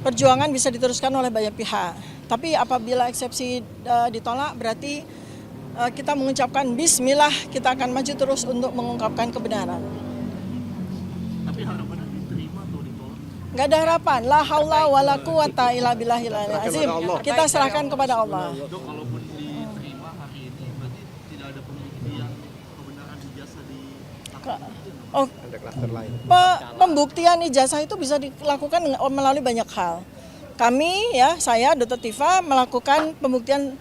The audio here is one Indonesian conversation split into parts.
perjuangan bisa diteruskan oleh banyak pihak. Tapi apabila eksepsi ditolak, berarti kita mengucapkan Bismillah, kita akan maju terus untuk mengungkapkan kebenaran. Tapi harapannya diterima atau ditolak? Nggak ada harapan. La haula wala quwata illa billahil azim. Kita serahkan kepada Allah. Dok, kalaupun diterima hari ini, berarti tidak ada pembuktian kebenaran ijazah di Oh, Ada klaster lain. pembuktian ijazah itu bisa dilakukan melalui banyak hal. Kami ya, saya Dr. Tifa melakukan pembuktian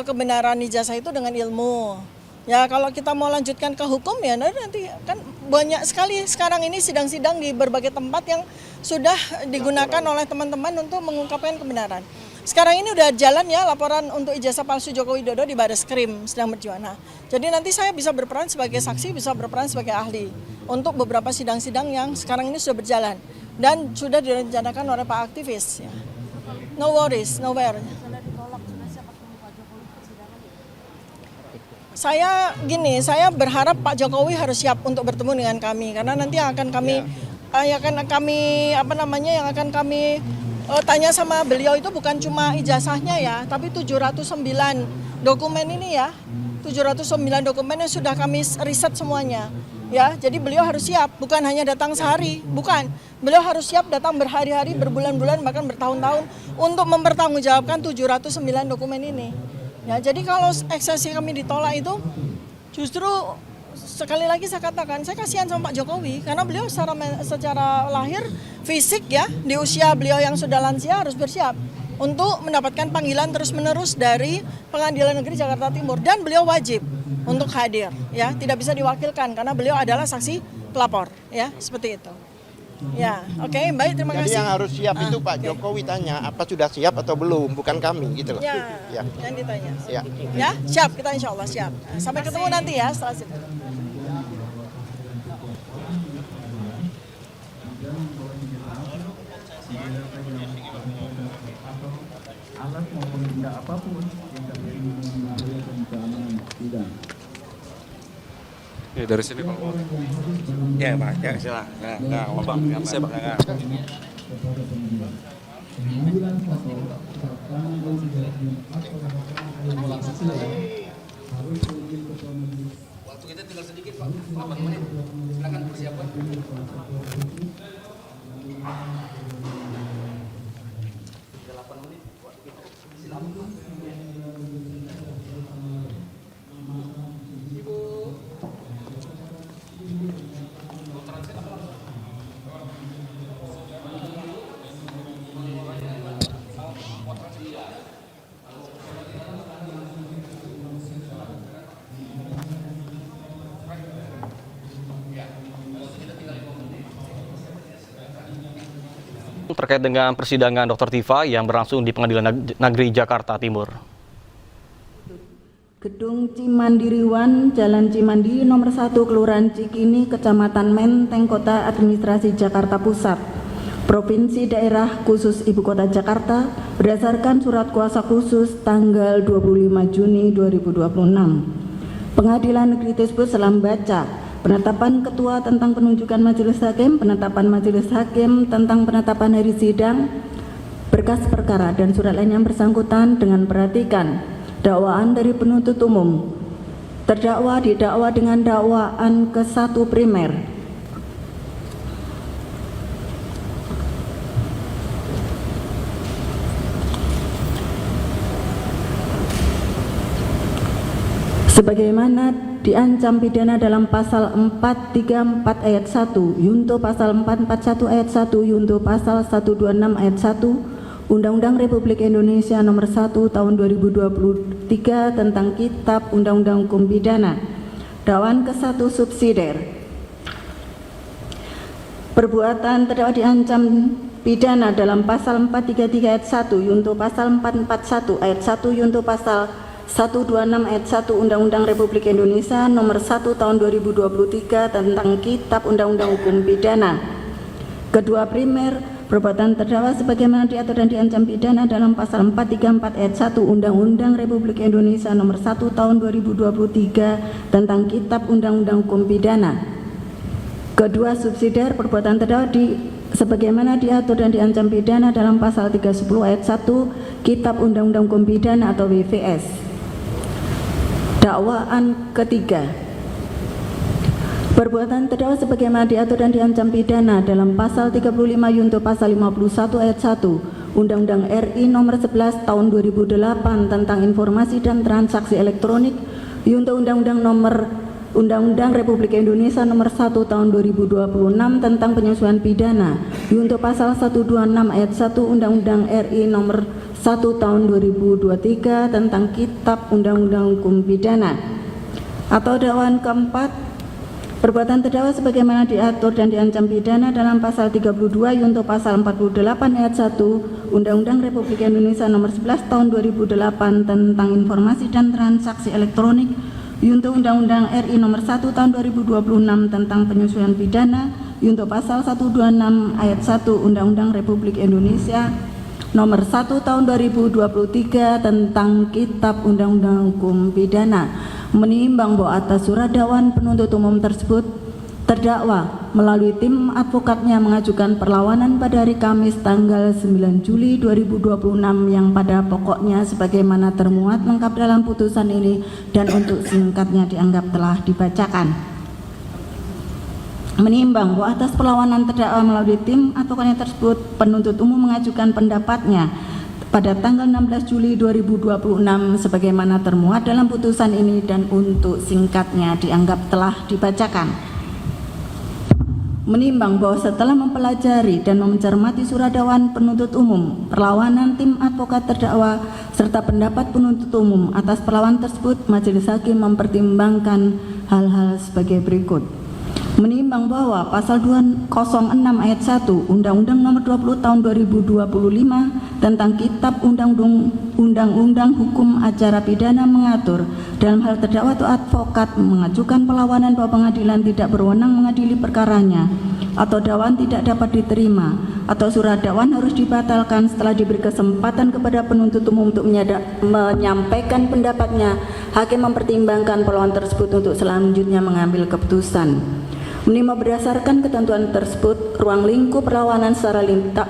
kebenaran ijazah itu dengan ilmu. Ya kalau kita mau lanjutkan ke hukum ya nanti kan banyak sekali sekarang ini sidang-sidang di berbagai tempat yang sudah digunakan oleh teman-teman untuk mengungkapkan kebenaran. Sekarang ini udah jalan ya laporan untuk ijazah palsu Joko Widodo di Bareskrim sedang berjuang. Nah, jadi nanti saya bisa berperan sebagai saksi, bisa berperan sebagai ahli untuk beberapa sidang-sidang yang sekarang ini sudah berjalan dan sudah direncanakan oleh Pak aktivis. Ya. No worries, nowhere. Saya berharap Pak Jokowi harus siap untuk bertemu dengan kami karena nanti yang akan kami tanya sama beliau itu bukan cuma ijazahnya ya, tapi 709 dokumen ini ya. 709 dokumen yang sudah kami riset semuanya. Ya, jadi beliau harus siap, bukan hanya datang sehari, bukan. Beliau harus siap datang berhari-hari, berbulan-bulan, bahkan bertahun-tahun untuk mempertanggungjawabkan 709 dokumen ini. Ya, jadi kalau eksepsi kami ditolak itu justru sekali lagi saya katakan, saya kasihan sama Pak Jokowi karena beliau secara lahir fisik ya di usia beliau yang sudah lansia harus bersiap untuk mendapatkan panggilan terus-menerus dari Pengadilan Negeri Jakarta Timur dan beliau wajib untuk hadir ya, tidak bisa diwakilkan karena beliau adalah saksi pelapor ya, seperti itu. Ya, oke, baik, terima kasih. Jadi yang harus siap itu Pak Jokowi tanya apa sudah siap atau belum, bukan kami gitu loh. Ya, Ya. yang ditanya. Ya. Ya, siap, kita insya Allah siap. Sampai ketemu nanti ya setelah itu. Alat maupun benda apapun yang terjadi membahayakan keamanan sidang. Ya dari sini Pak. Ya Pak, ya silakan. Nah, Bang, saya Bang. Pengambilan foto serta mengambil harus izin ketua majelis. Waktu kita tinggal sedikit Pak, 8 menit. Silakan persiapan. Terkait dengan persidangan Dr. Tifa yang berlangsung di Pengadilan Negeri Jakarta Timur. Gedung Cimandiriwan, Jalan Cimandiri nomor 1, Kelurahan Cikini, Kecamatan Menteng, Kota Administrasi Jakarta Pusat, Provinsi Daerah Khusus Ibu Kota Jakarta, berdasarkan surat kuasa khusus tanggal 25 Juni 2026. Pengadilan Negeri tersebut telah membaca penetapan ketua tentang penunjukan majelis hakim, penetapan majelis hakim tentang penetapan hari sidang, berkas perkara dan surat lain yang bersangkutan dengan perhatikan dakwaan dari penuntut umum. Terdakwa didakwa dengan dakwaan ke-1 primer. Sebagaimana diancam pidana dalam pasal 434 ayat 1, Yunto pasal 441 ayat 1, Yunto pasal 126 ayat 1, Undang-Undang Republik Indonesia nomor 1 tahun 2023 tentang Kitab Undang-Undang Hukum Pidana. Dakwaan ke-1 subsidiar. Perbuatan terdakwa diancam pidana dalam pasal 433 ayat 1, Yunto pasal 441 ayat 1, Yunto pasal 126 ayat 1 Undang-Undang Republik Indonesia nomor 1 tahun 2023 tentang Kitab Undang-Undang Hukum Pidana. Kedua primer, perbuatan terdakwa sebagaimana diatur dan diancam pidana dalam pasal 434 ayat 1 Undang-Undang Republik Indonesia nomor 1 tahun 2023 tentang Kitab Undang-Undang Hukum Pidana. Kedua subsidiar, perbuatan terdakwa sebagaimana diatur dan diancam pidana dalam pasal 310 ayat 1 Kitab Undang-Undang Hukum Pidana atau WVS. Dakwaan ketiga. Perbuatan terdakwa sebagaimana diatur dan diancam pidana dalam pasal 35 yunto pasal 51 ayat 1 Undang-Undang RI nomor 11 tahun 2008 tentang informasi dan transaksi elektronik, yunto Undang-Undang Republik Indonesia nomor 1 tahun 2026 tentang penyesuaian pidana, yunto pasal 126 ayat 1 Undang-Undang RI nomor 1 tahun 2023 tentang Kitab Undang-Undang Hukum Pidana. Atau dakwaan keempat, perbuatan terdakwa sebagaimana diatur dan diancam pidana dalam pasal 32 yunto pasal 48 ayat 1 Undang-Undang Republik Indonesia nomor 11 tahun 2008 tentang informasi dan transaksi elektronik, yunto Undang-Undang RI nomor 1 tahun 2026 tentang penyesuaian pidana, yunto pasal 126 ayat 1 Undang-Undang Republik Indonesia nomor 1 tahun 2023 tentang Kitab Undang-Undang Hukum Pidana, menimbang bahwa atas surat dakwaan penuntut umum tersebut terdakwa melalui tim advokatnya mengajukan perlawanan pada hari Kamis tanggal 9 Juli 2026 yang pada pokoknya sebagaimana termuat lengkap dalam putusan ini dan untuk singkatnya dianggap telah dibacakan. Menimbang bahwa atas perlawanan terdakwa melalui tim advokatnya tersebut penuntut umum mengajukan pendapatnya pada tanggal 16 Juli 2026 sebagaimana termuat dalam putusan ini dan untuk singkatnya dianggap telah dibacakan. Menimbang bahwa setelah mempelajari dan mencermati surat dakwaan penuntut umum, perlawanan tim advokat terdakwa serta pendapat penuntut umum atas perlawanan tersebut, majelis hakim mempertimbangkan hal-hal sebagai berikut. Menimbang bahwa pasal 206 ayat 1 Undang-Undang nomor 20 tahun 2025 tentang Kitab Undang-Undang Hukum Acara Pidana mengatur dalam hal terdakwa atau advokat mengajukan perlawanan bahwa pengadilan tidak berwenang mengadili perkaranya atau dakwaan tidak dapat diterima atau surat dakwaan harus dibatalkan setelah diberi kesempatan kepada penuntut umum untuk menyampaikan pendapatnya, hakim mempertimbangkan perlawanan tersebut untuk selanjutnya mengambil keputusan. Menimbang berdasarkan ketentuan tersebut, ruang lingkup perlawanan secara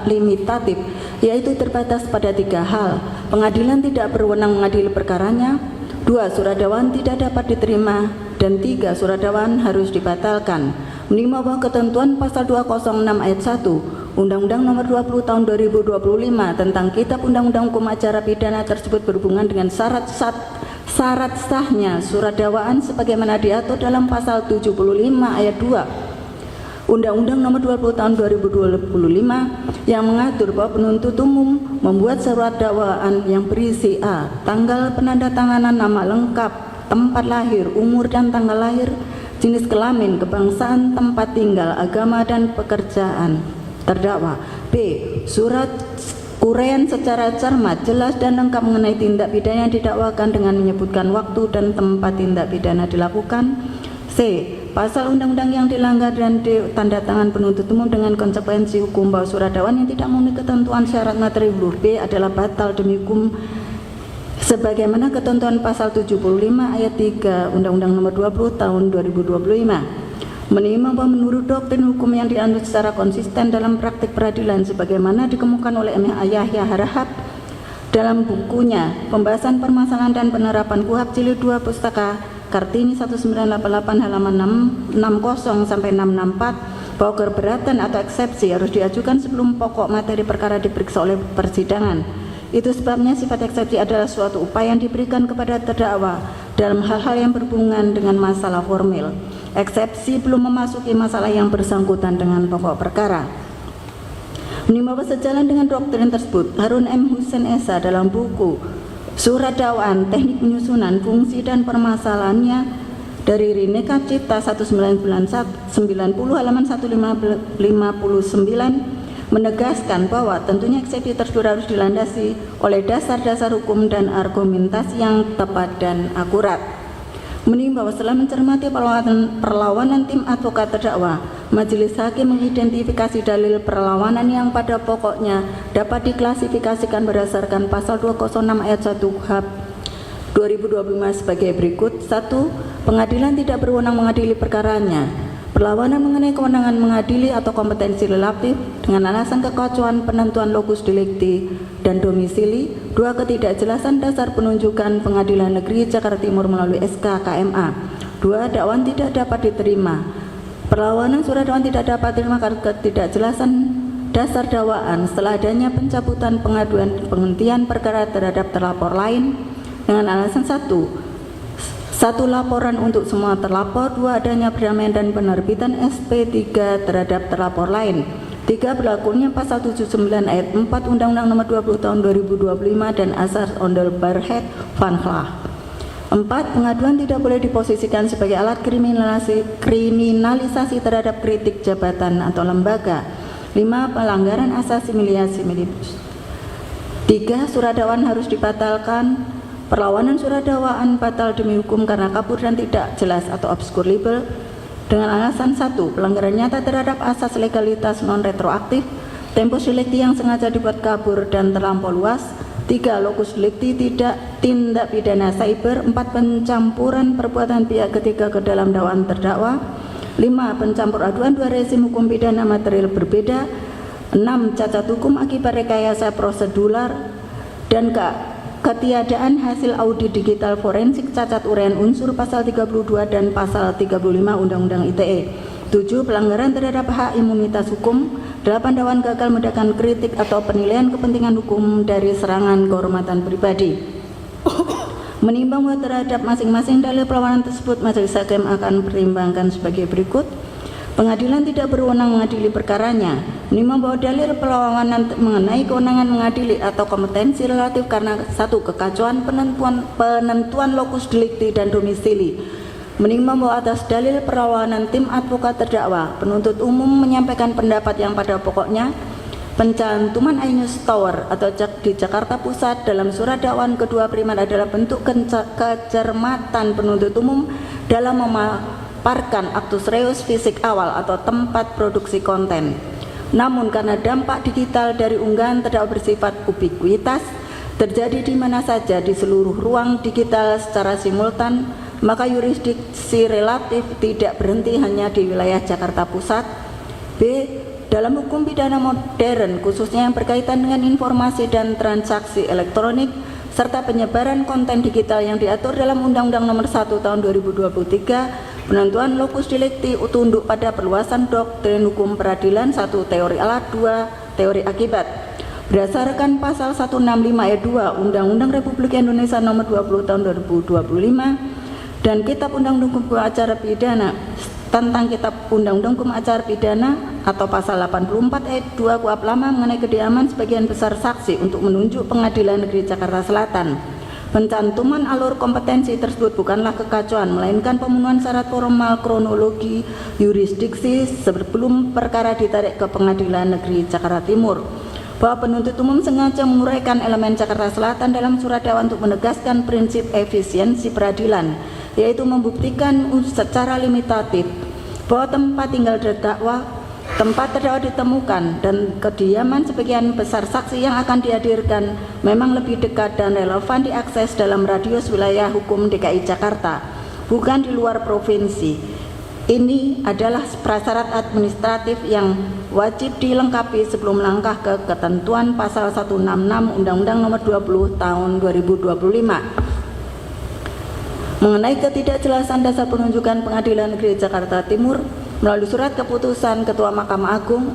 limitatif yaitu terbatas pada 3 hal. Pengadilan tidak berwenang mengadili perkaranya, 2. Surat dakwaan tidak dapat diterima, dan 3. Surat dakwaan harus dibatalkan. Menimbang bahwa ketentuan pasal 206 ayat 1 Undang-Undang nomor 20 tahun 2025 tentang Kitab Undang-Undang Hukum Acara Pidana tersebut berhubungan dengan syarat sahnya surat dakwaan sebagaimana diatur dalam pasal 75 ayat 2 Undang-Undang nomor 20 tahun 2025 yang mengatur bahwa penuntut umum membuat surat dakwaan yang berisi a. Tanggal penandatanganan nama lengkap, tempat lahir, umur dan tanggal lahir, jenis kelamin, kebangsaan, tempat tinggal, agama dan pekerjaan terdakwa. B. Surat uraian secara cermat, jelas dan lengkap mengenai tindak pidana yang didakwakan dengan menyebutkan waktu dan tempat tindak pidana dilakukan. C. Pasal undang-undang yang dilanggar dan tanda tangan penuntut umum dengan konsekuensi hukum bahwa surat dakwaan yang tidak memenuhi ketentuan syarat materi huruf B adalah batal demi hukum sebagaimana ketentuan pasal 75 ayat 3 Undang-Undang nomor 20 tahun 2025. Menimbang bahwa menurut doktrin hukum yang dianut secara konsisten dalam praktik peradilan sebagaimana dikemukakan oleh Yahya Harahap dalam bukunya Pembahasan Permasalahan dan Penerapan KUHP Jilid 2 Pustaka Kartini 1988 halaman 660 sampai 664 bahwa keberatan atau eksepsi harus diajukan sebelum pokok materi perkara diperiksa oleh persidangan. Itu sebabnya sifat eksepsi adalah suatu upaya yang diberikan kepada terdakwa dalam hal-hal yang berhubungan dengan masalah formil. Eksepsi belum memasuki masalah yang bersangkutan dengan pokok perkara. Menimbang sejalan dengan doktrin tersebut, Harun M. Hussein Esa dalam buku Surat Dakwaan, Teknik Penyusunan, Fungsi dan Permasalahannya dari Rineka Cipta 1990 halaman 159 menegaskan bahwa tentunya eksepsi tersebut harus dilandasi oleh dasar-dasar hukum dan argumentasi yang tepat dan akurat. Menimbang bahwa setelah mencermati perlawanan tim advokat terdakwa, majelis hakim mengidentifikasi dalil perlawanan yang pada pokoknya dapat diklasifikasikan berdasarkan pasal 206 ayat 1 KUHP 2025 sebagai berikut. 1. Pengadilan tidak berwenang mengadili perkaranya. Perlawanan mengenai kewenangan mengadili atau kompetensi relatif dengan alasan kekacauan penentuan lokus delicti dan domisili. 2. Ketidakjelasan dasar penunjukan Pengadilan Negeri Jakarta Timur melalui SK KMA. 2. Dakwaan tidak dapat diterima. Perlawanan surat dakwaan tidak dapat diterima karena ketidakjelasan dasar dakwaan setelah adanya pencabutan pengaduan penghentian perkara terhadap terlapor lain dengan alasan 1 laporan untuk semua terlapor. 2. Adanya perdamaian dan penerbitan SP3 terhadap terlapor lain. 3. Berlakunya pasal 79 ayat 4 Undang-Undang Nomor 20 Tahun 2025 dan Asas Onderbergheid van Glah. 4. Pengaduan tidak boleh diposisikan sebagai alat kriminalisasi terhadap kritik jabatan atau lembaga. 5. Pelanggaran asasi similiasi milibus. 3. Surat dakwaan harus dibatalkan. Perlawanan surat dakwaan batal demi hukum karena kabur dan tidak jelas atau obskur libel dengan alasan 1. Pelanggaran nyata terhadap asas legalitas non-retroaktif, tempus delicti yang sengaja dibuat kabur dan terlampau luas. 3. Lokus delicti tidak tindak pidana cyber. 4. Pencampuran perbuatan pihak ketiga ke dalam dakwaan terdakwa. 5. Pencampur aduan dua rezim hukum pidana material berbeda. 6. Cacat hukum akibat rekayasa prosedural dan ketiadaan hasil audit digital forensik cacat uraian unsur pasal 32 dan pasal 35 Undang-Undang ITE. 7. Pelanggaran terhadap hak imunitas hukum. 8. Dakwaan gagal meredakan kritik atau penilaian kepentingan hukum dari serangan kehormatan pribadi. Menimbang bahwa terhadap masing-masing dalil perlawanan tersebut majelis hakim akan pertimbangkan sebagai berikut. Pengadilan tidak berwenang mengadili perkaranya. Menimbang bahwa dalil perlawanan mengenai kewenangan mengadili atau kompetensi relatif karena 1. Kekacauan penentuan lokus delicti dan domisili. Menimbang bahwa atas dalil perlawanan tim advokat terdakwa, penuntut umum menyampaikan pendapat yang pada pokoknya pencantuman Ainus Tower atau di Jakarta Pusat dalam surat dakwaan kedua primer adalah bentuk kecermatan penuntut umum dalam memaparkan aktus reus fisik awal atau tempat produksi konten. Namun karena dampak digital dari unggahan terdakwa bersifat ubiquitas, terjadi di mana saja di seluruh ruang digital secara simultan, maka yurisdiksi relatif tidak berhenti hanya di wilayah Jakarta Pusat. B. Dalam hukum pidana modern, khususnya yang berkaitan dengan informasi dan transaksi elektronik, serta penyebaran konten digital yang diatur dalam Undang-Undang Nomor 1 Tahun 2023, penentuan lokus delicti tunduk pada perluasan doktrin hukum peradilan. 1. Teori alat. 2. Teori akibat. Berdasarkan pasal 165 ayat 2 Undang-Undang Republik Indonesia Nomor 20 Tahun 2025 dan Kitab Undang-Undang Hukum Acara Pidana tentang Kitab Undang-Undang Hukum Acara Pidana atau pasal 84 ayat 2 KUHP lama mengenai kediaman sebagian besar saksi untuk menunjuk Pengadilan Negeri Jakarta Selatan. Pencantuman alur kompetensi tersebut bukanlah kekacauan, melainkan pemenuhan syarat formal kronologi yurisdiksi sebelum perkara ditarik ke Pengadilan Negeri Jakarta Timur. Bahwa penuntut umum sengaja menguraikan elemen Jakarta Selatan dalam surat dakwaan untuk menegaskan prinsip efisiensi peradilan, yaitu membuktikan secara limitatif bahwa tempat tinggal terdakwa, tempat terdakwa ditemukan, dan kediaman sebagian besar saksi yang akan dihadirkan memang lebih dekat dan relevan diakses dalam radius wilayah hukum DKI Jakarta, bukan di luar provinsi. Ini adalah prasyarat administratif yang wajib dilengkapi sebelum melangkah ke ketentuan pasal 166 Undang-Undang Nomor 20 Tahun 2025. Mengenai ketidakjelasan dasar penunjukan Pengadilan Negeri Jakarta Timur melalui surat keputusan Ketua Mahkamah Agung,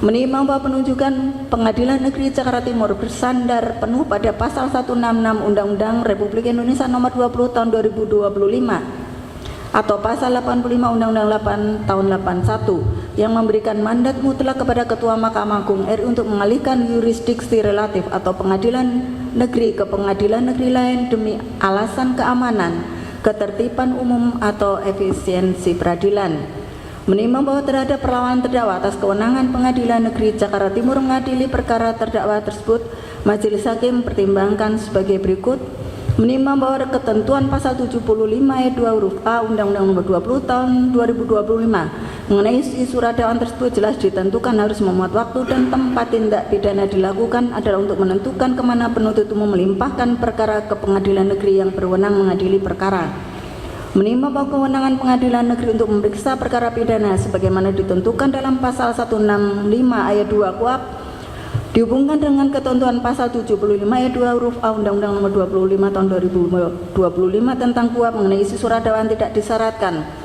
menimbang bahwa penunjukan Pengadilan Negeri Jakarta Timur bersandar penuh pada pasal 166 Undang-Undang Republik Indonesia Nomor 20 Tahun 2025 atau pasal 85 Undang-Undang 8 Tahun 81 yang memberikan mandat mutlak kepada Ketua Mahkamah Agung RI untuk mengalihkan yurisdiksi relatif atau pengadilan negeri ke pengadilan negeri lain demi alasan keamanan, ketertiban umum atau efisiensi peradilan. Menimbang bahwa terhadap perlawanan terdakwa atas kewenangan Pengadilan Negeri Jakarta Timur mengadili perkara terdakwa tersebut, majelis hakim mempertimbangkan sebagai berikut. Menimbang bahwa ketentuan pasal 75 ayat 2 huruf A Undang-Undang Nomor 20 Tahun 2025 mengenai isi surat dakwaan tersebut jelas ditentukan harus memuat waktu dan tempat tindak pidana dilakukan adalah untuk menentukan kemana penuntut umum melimpahkan perkara ke pengadilan negeri yang berwenang mengadili perkara. Menimba bahwa kewenangan pengadilan negeri untuk memeriksa perkara pidana sebagaimana ditentukan dalam pasal 165 ayat 2 KUHP dihubungkan dengan ketentuan pasal 75 ayat 2 huruf A Undang-Undang Nomor 25 Tahun 2025 tentang KUHP mengenai isi surat dakwaan tidak disyaratkan